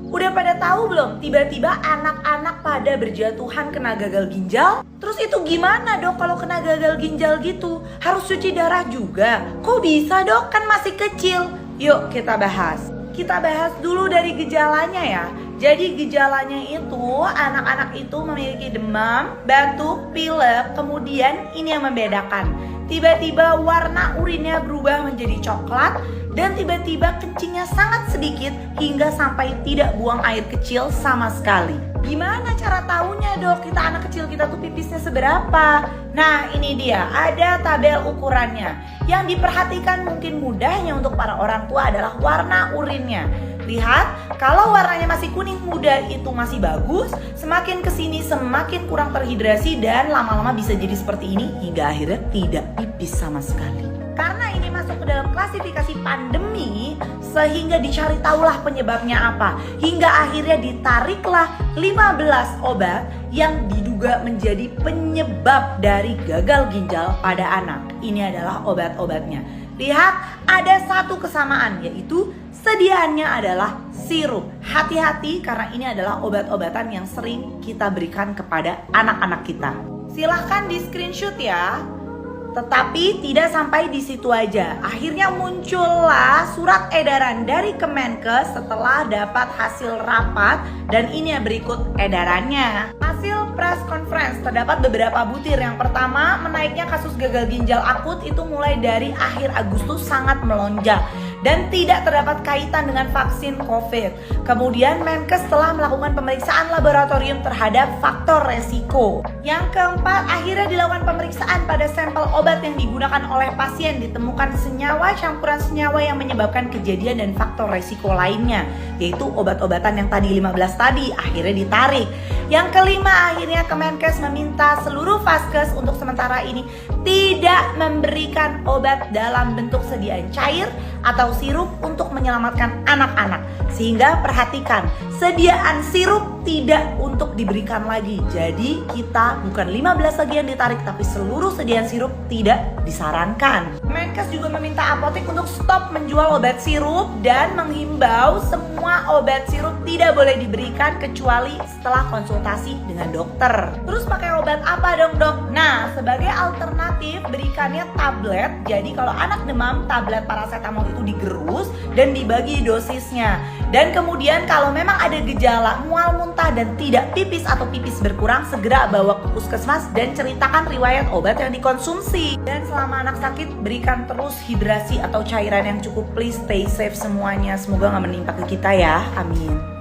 Udah pada tahu belum? Tiba-tiba anak-anak pada berjatuhan kena gagal ginjal. Terus itu gimana dok kalau kena gagal ginjal gitu? Harus cuci darah juga? Kok bisa dok? Kan masih kecil. Yuk kita bahas. Kita bahas dulu dari gejalanya ya. Jadi gejalanya itu anak-anak itu memiliki demam, batuk, pilek. Kemudian ini yang membedakan. Tiba-tiba warna urinnya berubah menjadi coklat. Dan tiba-tiba kencingnya sangat sedikit hingga sampai tidak buang air kecil sama sekali. Gimana cara taunya dok kita anak kecil kita tuh pipisnya seberapa? Nah ini dia, ada tabel ukurannya. Yang diperhatikan mungkin mudahnya untuk para orang tua adalah warna urinnya. Lihat, kalau warnanya masih kuning muda itu masih bagus. Semakin kesini semakin kurang terhidrasi dan lama-lama bisa jadi seperti ini hingga akhirnya tidak pipis sama sekali. Karena ini masuk ke dalam klasifikasi pandemi, sehingga dicari tahulah penyebabnya apa. Hingga akhirnya ditariklah 15 obat yang diduga menjadi penyebab dari gagal ginjal pada anak. Ini adalah obat-obatnya. Lihat, ada satu kesamaan, yaitu sediaannya adalah sirup. Hati-hati karena ini adalah obat-obatan yang sering kita berikan kepada anak-anak kita. Silahkan di screenshot ya. Tetapi tidak sampai di situ aja. Akhirnya muncullah surat edaran dari Kemenkes setelah dapat hasil rapat. Dan ini ya berikut edarannya. Hasil press conference terdapat beberapa butir. Yang pertama, menaiknya kasus gagal ginjal akut itu mulai dari akhir Agustus sangat melonjak dan tidak terdapat kaitan dengan vaksin COVID. Kemudian Menkes telah melakukan pemeriksaan laboratorium terhadap faktor resiko. Yang keempat, akhirnya dilakukan pemeriksaan pada sampel obat yang digunakan oleh pasien, ditemukan senyawa campuran senyawa yang menyebabkan kejadian dan faktor resiko lainnya, yaitu obat-obatan yang tadi 15 tadi akhirnya ditarik. Yang kelima, akhirnya Kemenkes meminta seluruh vaskes untuk sementara ini tidak memberikan obat dalam bentuk sediaan cair atau sirup untuk menyelamatkan anak-anak. Sehingga perhatikan, sediaan sirup tidak untuk diberikan lagi. Jadi kita bukan 15 lagi yang ditarik, tapi seluruh sediaan sirup tidak disarankan. Menkes juga meminta apotek untuk stop menjual obat sirup dan menghimbau semua obat sirup tidak boleh diberikan kecuali setelah konsultasi dengan dokter. Terus pakai obat apa dong dok? Nah, sebagai alternatif berikannya tablet. Jadi kalau anak demam, tablet paracetamol itu digerus dan dibagi dosisnya. Dan kemudian kalau memang ada gejala mual, muntah dan tidak pipis atau pipis berkurang, segera bawa ke puskesmas dan ceritakan riwayat obat yang dikonsumsi. Dan selama anak sakit, berikan terus hidrasi atau cairan yang cukup. Please stay safe semuanya. Semoga gak menimpa ke kita ya. Amin.